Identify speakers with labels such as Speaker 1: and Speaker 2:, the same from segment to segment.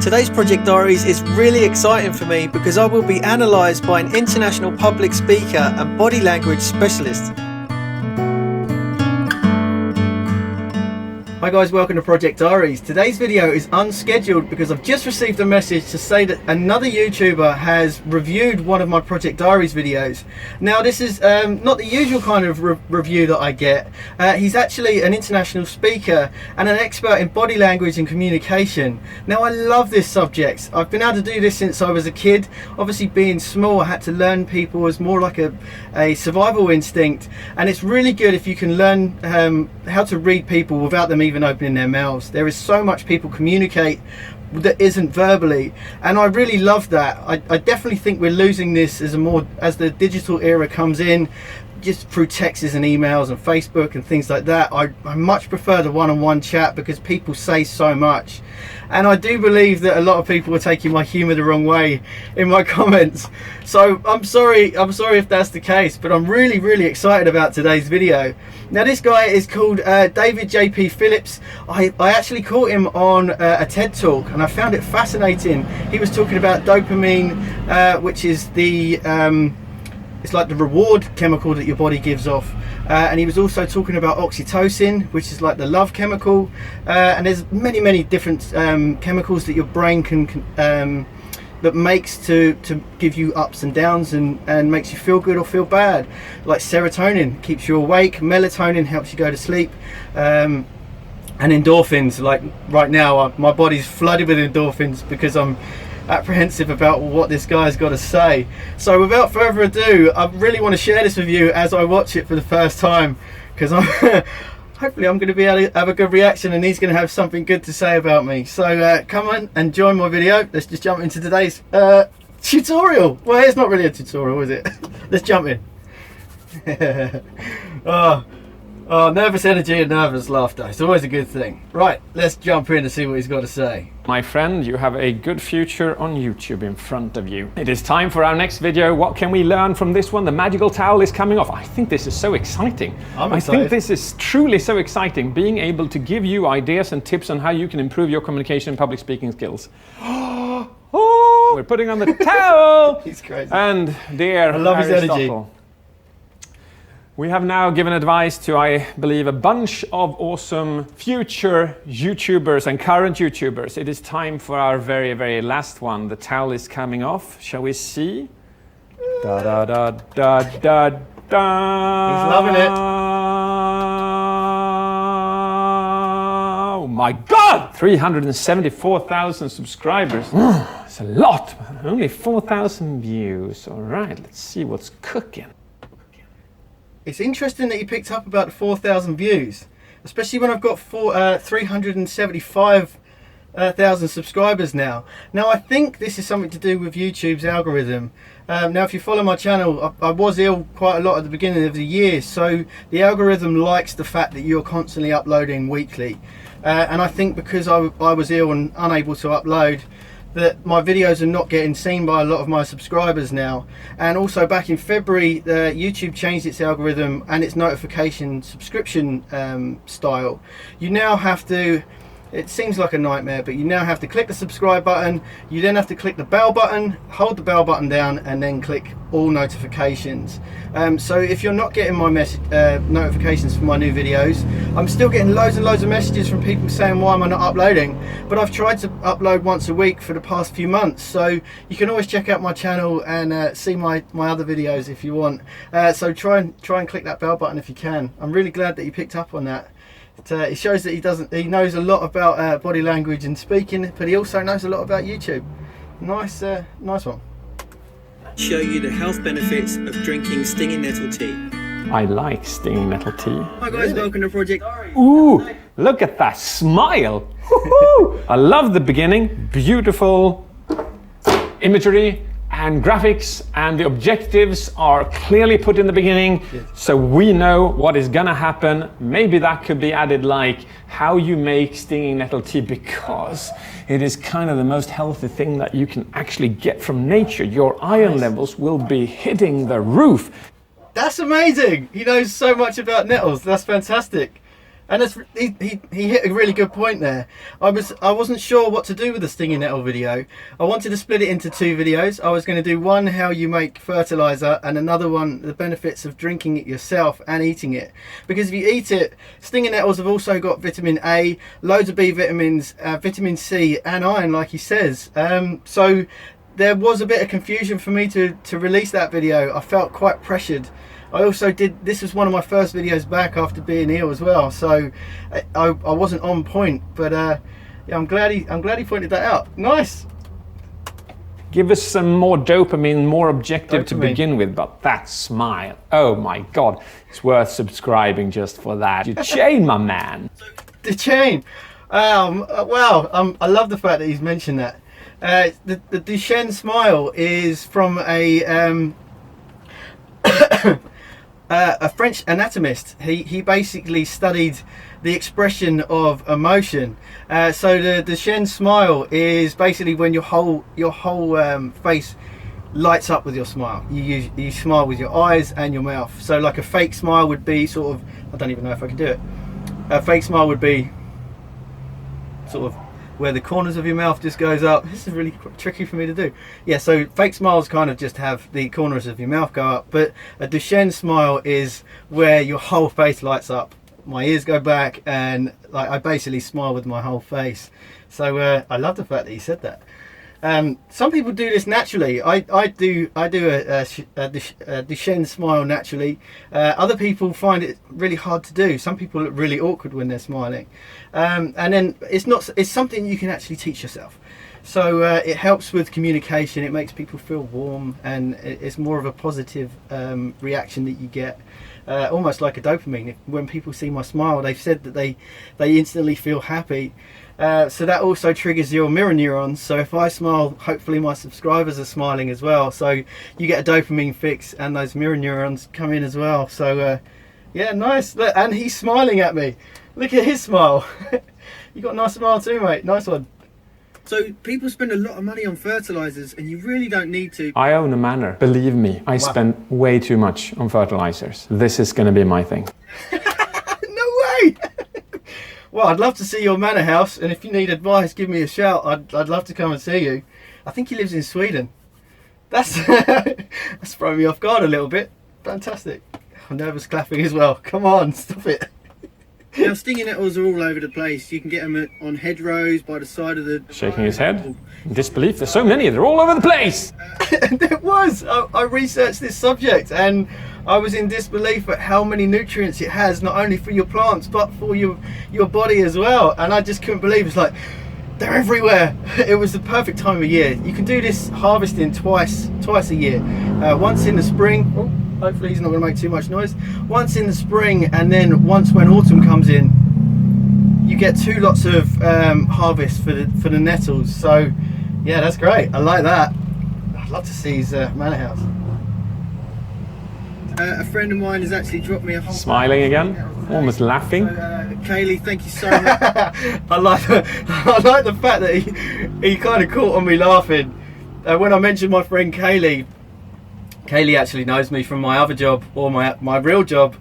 Speaker 1: Today's Project Diaries is really exciting for me because I will be analysed by an international public speaker and body language specialist. Hi guys, welcome to Project Diaries. Today's video is unscheduled because I've just received a message to say that another YouTuber has reviewed one of my Project Diaries videos. Now this is not the usual kind of review that I get. He's actually an international speaker and an expert in body language and communication. Now I love this subject. I've been able to do this since I was a kid. Obviously being small, I had to learn people as more like a survival instinct, and it's really good if you can learn how to read people without them even opening their mouths. There is so much people communicate that isn't verbally, and I really love that. I definitely think we're losing this as the digital era comes in, just through texts and emails and Facebook and things like that. I much prefer the one-on-one chat because people say so much, and I do believe that a lot of people are taking my humour the wrong way in my comments. So I'm sorry if that's the case, but I'm really excited about today's video. Now this guy is called David JP Phillips. I actually caught him on a TED talk and I found it fascinating. He was talking about dopamine, which is the it's like the reward chemical that your body gives off, and he was also talking about oxytocin, which is like the love chemical, and there's many different chemicals that your brain can that makes to give you ups and downs and makes you feel good or feel bad. Like serotonin keeps you awake, melatonin helps you go to sleep, and endorphins, like right now my body's flooded with endorphins because I'm apprehensive about what this guy's got to say. So without further ado, I really want to share this with you as I watch it for the first time, because hopefully I'm going to be able to have a good reaction and he's going to have something good to say about me. So come on and join my video. Let's just jump into today's tutorial. Well, it's not really a tutorial, is it? Let's jump in. Oh, nervous energy and nervous laughter. It's always a good thing. Right, let's jump in and see what he's got to say.
Speaker 2: My friend, you have a good future on YouTube in front of you. It is time for our next video. What can we learn from this one? The magical towel is coming off. I think this is so exciting.
Speaker 1: I'm excited.
Speaker 2: I think this is truly so exciting, being able to give you ideas and tips on how you can improve your communication and public speaking skills. Oh, we're putting on the towel.
Speaker 1: He's crazy.
Speaker 2: And dear
Speaker 1: I love his energy.
Speaker 2: We have now given advice to, I believe, a bunch of awesome future YouTubers and current YouTubers. It is time for our very last one. The towel is coming off. Shall we see? Da da da da da da.
Speaker 1: He's loving it.
Speaker 2: Oh my God! 374,000 subscribers. It's a lot. Only 4,000 views. All right, let's see what's cooking.
Speaker 1: It's interesting that you picked up about the 4,000 views, especially when I've got 375,000 subscribers now. Now I think this is something to do with YouTube's algorithm. Now if you follow my channel, I was ill quite a lot at the beginning of the year, so the algorithm likes the fact that you're constantly uploading weekly. And I think because I was ill and unable to upload, that my videos are not getting seen by a lot of my subscribers now. And also back in February, YouTube changed its algorithm and its notification subscription style. You now have to, it seems like a nightmare, but you now have to click the subscribe button, you then have to click the bell button, hold the bell button down, and then click all notifications. So if you're not getting my notifications for my new videos, I'm still getting loads and loads of messages from people saying why am I not uploading, but I've tried to upload once a week for the past few months, so you can always check out my channel and see my other videos if you want. So try and click that bell button if you can. I'm really glad that you picked up on that. It shows that he knows a lot about body language and speaking, but he also knows a lot about YouTube. Nice one. Show you the health benefits of drinking stinging nettle tea.
Speaker 2: I like stinging nettle tea.
Speaker 1: Hi guys, welcome to Project Diaries.
Speaker 2: Ooh, look at that smile. I love the beginning. Beautiful imagery and graphics, and the objectives are clearly put in the beginning, so we know what is gonna happen. Maybe that could be added, like how you make stinging nettle tea, because it is kind of the most healthy thing that you can actually get from nature. Your iron levels will be hitting the roof.
Speaker 1: That's amazing. He knows so much about nettles. That's fantastic. And he hit a really good point there. I wasn't sure what to do with the stinging nettle video. I wanted to split it into 2 videos. I was going to do one how you make fertilizer, and another one the benefits of drinking it yourself and eating it. Because if you eat it, stinging nettles have also got vitamin A, loads of B vitamins, vitamin C and iron, like he says. So there was a bit of confusion for me to release that video. I felt quite pressured. I also this was one of my first videos back after being ill as well, so I wasn't on point, but yeah, I'm glad he pointed that out. Nice.
Speaker 2: Give us some more dopamine, more objective to begin with, but that smile, oh my God, it's worth subscribing just for that. Duchenne, my man.
Speaker 1: Duchenne. Wow, I love the fact that he's mentioned that. The Duchenne smile is from a French anatomist. He basically studied the expression of emotion. So the Duchenne smile is basically when your whole face lights up with your smile. You smile with your eyes and your mouth. So like a fake smile would be sort of, I don't even know if I can do it. A fake smile would be sort of where the corners of your mouth just goes up. This is really tricky for me to do. Yeah, so fake smiles kind of just have the corners of your mouth go up, but a Duchenne smile is where your whole face lights up. My ears go back, and like I basically smile with my whole face. So I love the fact that he said that. Some people do this naturally. I do a Duchenne smile naturally. Other people find it really hard to do. Some people look really awkward when they're smiling. And then it's something you can actually teach yourself. So it helps with communication. It makes people feel warm, and it's more of a positive reaction that you get. Almost like a dopamine. When people see my smile, they've said that they instantly feel happy. So that also triggers your mirror neurons. So if I smile, hopefully my subscribers are smiling as well. So you get a dopamine fix, and those mirror neurons come in as well. So yeah, nice. Look, and he's smiling at me. Look at his smile. You got a nice smile too, mate. Nice one. So people spend a lot of money on fertilizers, and you really don't need to.
Speaker 2: I own a manor. Believe me, I spend way too much on fertilizers. This is going to be my thing.
Speaker 1: No way! Well, I'd love to see your manor house, and if you need advice, give me a shout. I'd love to come and see you. I think he lives in Sweden. That's thrown me off guard a little bit. Fantastic. I'm nervous clapping as well. Come on, stop it. Now, stinging nettles are all over the place. You can get them on hedgerows, by the side of the...
Speaker 2: Shaking his head. In disbelief, there's so many, they're all over the place!
Speaker 1: There was! I researched this subject, and I was in disbelief at how many nutrients it has, not only for your plants, but for your body as well. And I just couldn't believe, it's like, they're everywhere. It was the perfect time of year. You can do this harvesting twice a year. Once in the spring. Oh, hopefully he's not going to make too much noise. Once in the spring, and then once when autumn comes in, you get 2 lots of harvest for the nettles. So yeah, that's great. I like that. I'd love to see his manor house. A friend of mine has actually dropped me a whole...
Speaker 2: Smiling again, almost laughing.
Speaker 1: Kaylee, thank you so much. I like the fact that he kind of caught on me laughing. When I mentioned my friend Kaylee actually knows me from my other job, or my real job,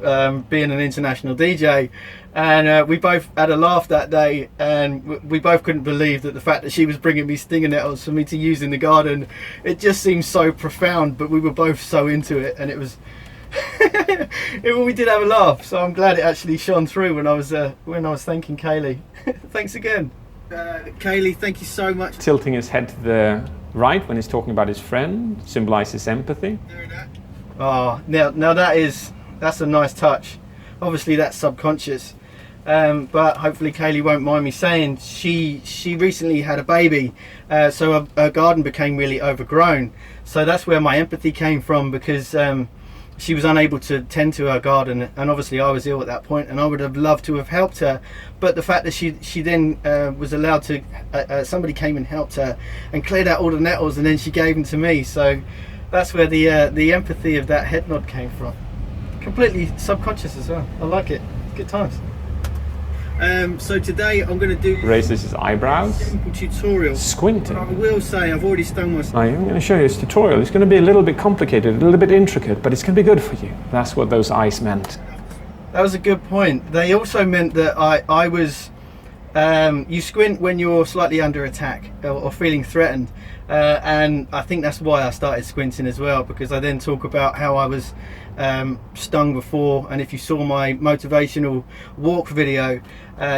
Speaker 1: being an international DJ. And we both had a laugh that day, and we both couldn't believe that the fact that she was bringing me stinger nettles for me to use in the garden, it just seemed so profound, but we were both so into it, and it was... we did have a laugh, so I'm glad it actually shone through when I was thanking Kaylee. Thanks again. Kaylee, thank you so much.
Speaker 2: Tilting his head to the right when he's talking about his friend symbolizes empathy.
Speaker 1: Oh, now that's a nice touch. Obviously that's subconscious, but hopefully Kaylee won't mind me saying she recently had a baby, so her garden became really overgrown. So that's where my empathy came from, because she was unable to tend to her garden, and obviously I was ill at that point, and I would have loved to have helped her, but the fact that she then was allowed to, somebody came and helped her and cleared out all the nettles, and then she gave them to me. So that's where the empathy of that head nod came from. Completely subconscious as well. I like it. Good times. So today I'm going to do...
Speaker 2: Raises his eyebrows.
Speaker 1: Simple tutorial.
Speaker 2: Squinting.
Speaker 1: I will say I've already stung myself.
Speaker 2: I'm going to show you his tutorial. It's going to be a little bit complicated, a little bit intricate, but it's going to be good for you. That's what those eyes meant.
Speaker 1: That was a good point. They also meant that I was, you squint when you're slightly under attack or feeling threatened. And I think that's why I started squinting as well, because I then talk about how I was stung before. And if you saw my motivational walk video,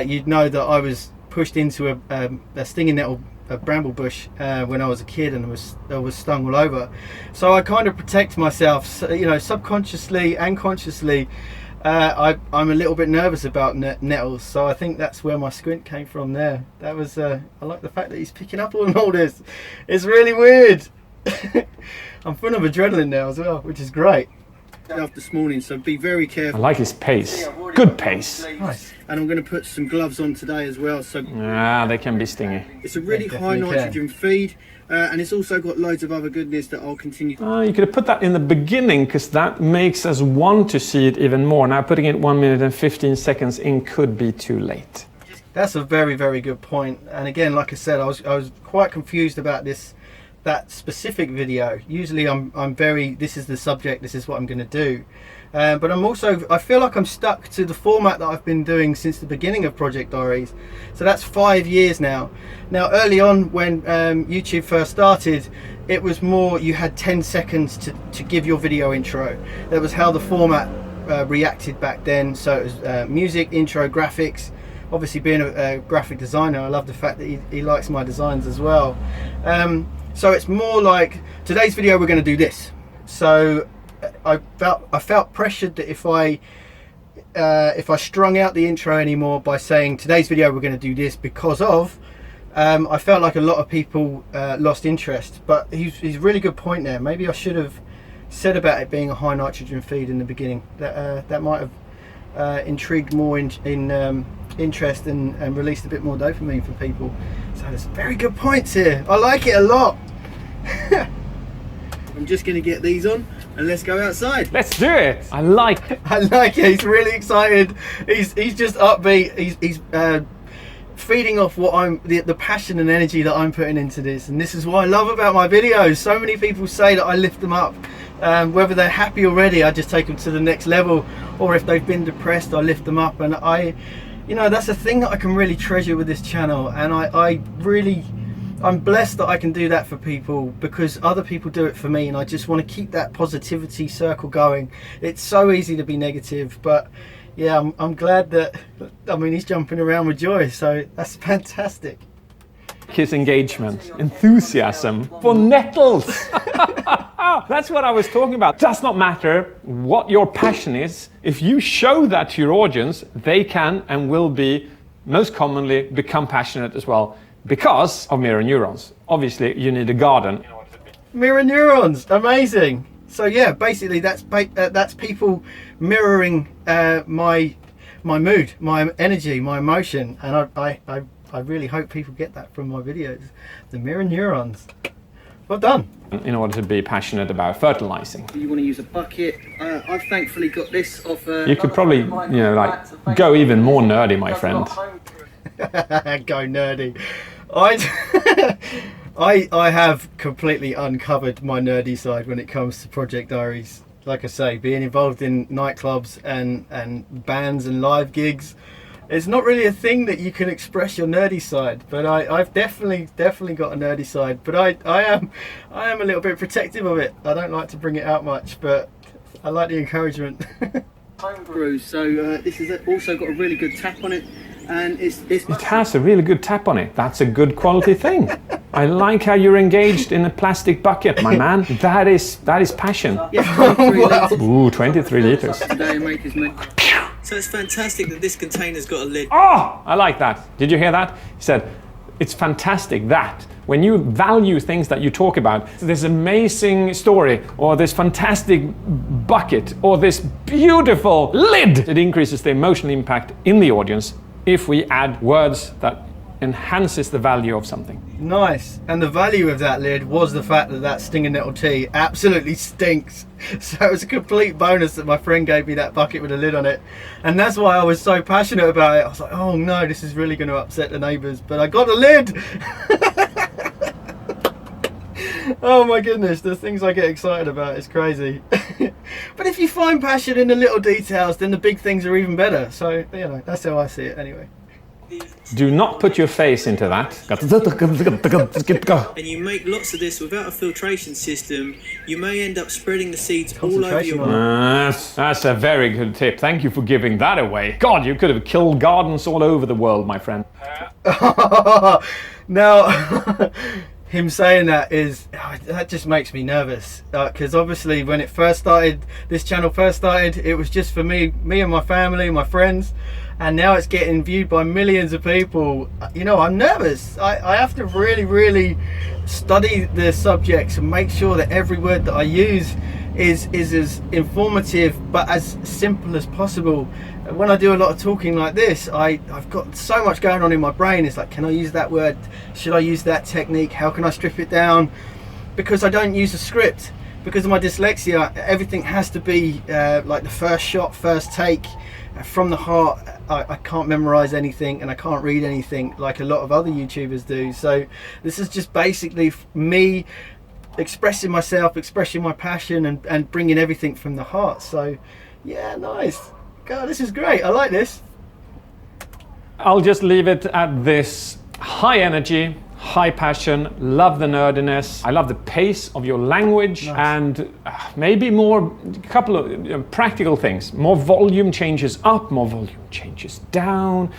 Speaker 1: you'd know that I was pushed into a stinging nettle, a bramble bush, when I was a kid, and I was stung all over. So I kind of protect myself, you know, subconsciously and consciously. I'm a little bit nervous about nettles, so I think that's where my squint came from there. That was, I like the fact that he's picking up on all this. It's really weird. I'm full of adrenaline now as well, which is great. This morning, so be very careful.
Speaker 2: I like his pace. Good pace.
Speaker 1: Nice. And I'm going to put some gloves on today as well. So
Speaker 2: they can be stingy.
Speaker 1: It's a really high nitrogen feed, and it's also got loads of other goodness that I'll continue.
Speaker 2: You could have put that in the beginning, because that makes us want to see it even more. Now putting it 1 minute and 15 seconds in could be too late.
Speaker 1: That's a very, very good point. And again, like I said, I was quite confused about that specific video. Usually I'm very, this is the subject, this is what I'm going to do. But I feel like I'm stuck to the format that I've been doing since the beginning of Project Diaries. So that's 5 years now. Now early on when YouTube first started, it was more, you had 10 seconds to give your video intro. That was how the format reacted back then. So it was music, intro, graphics. Obviously being a graphic designer, I love the fact that he likes my designs as well. So it's more like, today's video we're going to do this. So I felt pressured that if I strung out the intro anymore by saying today's video we're going to do this because of, I felt like a lot of people lost interest. But he's a really good point there. Maybe I should have said about it being a high nitrogen feed in the beginning. That might have intrigued more in interest and released a bit more dopamine for people. So there's very good points here. I like it a lot. I'm just going to get these on and let's go outside.
Speaker 2: Let's do it. I like it.
Speaker 1: He's really excited. He's just upbeat. He's feeding off what the passion and energy that I'm putting into this, and this is what I love about my videos. So many people say that I lift them up. Whether they're happy already, I just take them to the next level, or if they've been depressed, I lift them up. And you know, that's a thing that I can really treasure with this channel, and I'm blessed that I can do that for people, because other people do it for me, and I just want to keep that positivity circle going. It's so easy to be negative, but yeah, I'm glad that, I mean, he's jumping around with joy, so that's fantastic.
Speaker 2: His engagement, enthusiasm for nettles. That's what I was talking about. Does not matter what your passion is. If you show that to your audience, they can and will be, most commonly, become passionate as well, because of mirror neurons. Obviously, you need a garden.
Speaker 1: Mirror neurons, amazing. So yeah, basically that's people mirroring my mood, my energy, my emotion, and I really hope people get that from my videos. The mirror neurons. Well done.
Speaker 2: In order to be passionate about fertilizing.
Speaker 1: You want to use a bucket. I've thankfully got this off.
Speaker 2: You could probably, you know, like go even more nerdy, my friend.
Speaker 1: Go nerdy. I have completely uncovered my nerdy side when it comes to Project Diaries. Like I say, being involved in nightclubs and bands and live gigs, it's not really a thing that you can express your nerdy side. But I've definitely got a nerdy side. But I am a little bit protective of it. I don't like to bring it out much, but I like the encouragement. So this has also got a really good tap on it. And it
Speaker 2: has a really good tap on it. That's a good quality thing. I like how you're engaged in a plastic bucket, my man. That is passion.
Speaker 1: Yeah, 23 litres.
Speaker 2: Ooh, 23 litres.
Speaker 1: So it's fantastic that this container's got a lid.
Speaker 2: Oh, I like that. Did you hear that? He said, it's fantastic that when you value things that you talk about, this amazing story, or this fantastic bucket, or this beautiful lid, it increases the emotional impact in the audience if we add words that enhances the value of something.
Speaker 1: Nice. And the value of that lid was the fact that stinging nettle tea absolutely stinks. So it was a complete bonus that my friend gave me that bucket with a lid on it. And that's why I was so passionate about it. I was like, oh no, this is really going to upset the neighbours. But I got a lid. Oh my goodness, the things I get excited about is crazy. But if you find passion in the little details, then the big things are even better. So, you know, that's how I see it anyway.
Speaker 2: Do not put your face into that.
Speaker 3: And you make lots of this without a filtration system, you may end up spreading the seeds all over your
Speaker 2: That's a very good tip. Thank you for giving that away. God, you could have killed gardens all over the world, my friend.
Speaker 1: Now, him saying that that just makes me nervous, because obviously when it first started, this channel first started, it was just for me and my family, my friends, and now it's getting viewed by millions of people. You know, I'm nervous. I have to really study the subjects and make sure that every word that I use is as informative but as simple as possible. When I do a lot of talking like this, I've got so much going on in my brain. It's like, can I use that word? Should I use that technique? How can I strip it down? Because I don't use a script. Because of my dyslexia, everything has to be like the first shot, first take, from the heart. I can't memorize anything, and I can't read anything like a lot of other YouTubers do. So this is just basically me expressing myself, expressing my passion, and bringing everything from the heart. So yeah, nice. God, this is great. I like this.
Speaker 2: I'll just leave it at this. High energy, high passion, love the nerdiness. I love the pace of your language. Nice. And maybe a couple of practical things. More volume changes up, more volume changes down.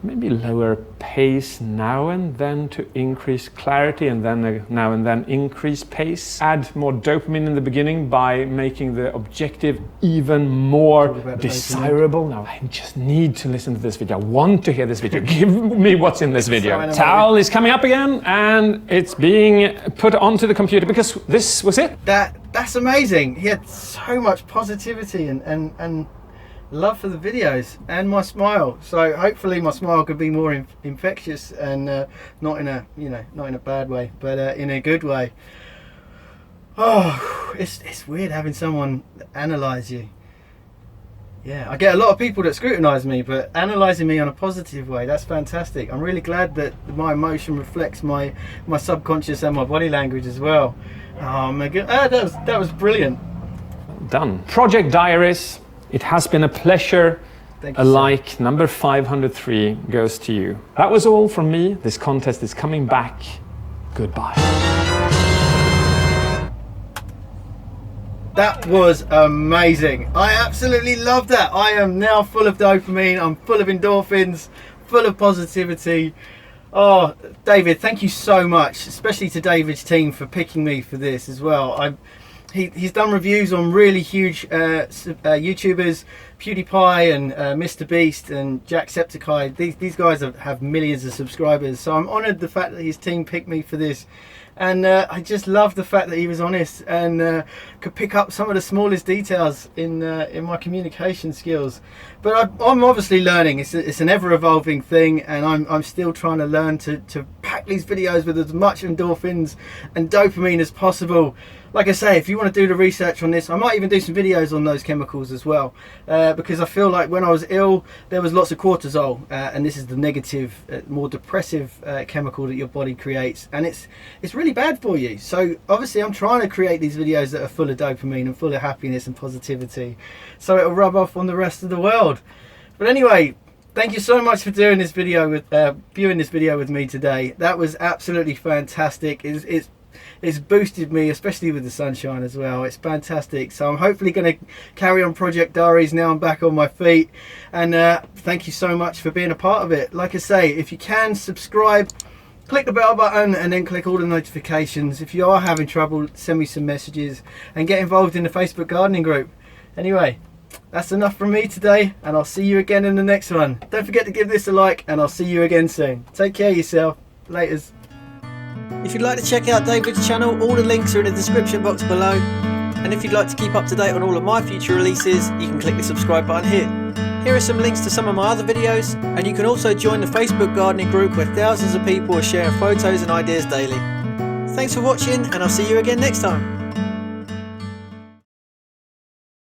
Speaker 2: Maybe lower pace now and then to increase clarity, and then now and then increase pace. Add more dopamine in the beginning by making the objective even more desirable. Now I just need to listen to this video. I want to hear this video. Give me what's in this video. Towel is coming up again, and it's being put onto the computer because this was it.
Speaker 1: That's amazing. He had so much positivity and love for the videos, and my smile. So hopefully my smile could be more infectious, and not in a bad way, but in a good way. Oh, it's weird having someone analyze you. Yeah, I get a lot of people that scrutinize me, but analyzing me on a positive way, that's fantastic. I'm really glad that my emotion reflects my subconscious and my body language as well. Oh my god, that was brilliant.
Speaker 2: Done. Project Diaries. It has been a pleasure.
Speaker 1: Thank you,
Speaker 2: a like. Number 503 goes to you. That was all from me. This contest is coming back. Goodbye.
Speaker 1: That was amazing. I absolutely love that. I am now full of dopamine. I'm full of endorphins, full of positivity. Oh, David, thank you so much, especially to David's team for picking me for this as well. He's done reviews on really huge YouTubers, PewDiePie and Mr. Beast and Jacksepticeye. These guys have millions of subscribers, so I'm honoured the fact that his team picked me for this. And I just love the fact that he was honest and could pick up some of the smallest details in my communication skills. But I'm obviously learning. It's an ever-evolving thing, and I'm still trying to learn to pack these videos with as much endorphins and dopamine as possible. Like I say, if you want to do the research on this, I might even do some videos on those chemicals as well, because I feel like when I was ill, there was lots of cortisol, and this is the negative, more depressive chemical that your body creates, and it's really bad for you. So obviously I'm trying to create these videos that are full of dopamine and full of happiness and positivity, so it'll rub off on the rest of the world. But anyway, thank you so much for doing this video viewing this video with me today. That was absolutely fantastic. It's boosted me, especially with the sunshine as well. It's fantastic. So I'm hopefully going to carry on Project Diaries now I'm back on my feet. And thank you so much for being a part of it. Like I say, if you can, subscribe, click the bell button, and then click all the notifications. If you are having trouble, send me some messages and get involved in the Facebook gardening group. Anyway, that's enough from me today, and I'll see you again in the next one. Don't forget to give this a like, and I'll see you again soon. Take care of yourself. Laters.
Speaker 3: If you'd like to check out David's channel, all the links are in the description box below. And if you'd like to keep up to date on all of my future releases, you can click the subscribe button here. Here are some links to some of my other videos, and you can also join the Facebook gardening group where thousands of people are sharing photos and ideas daily. Thanks for watching, and I'll see you again next time.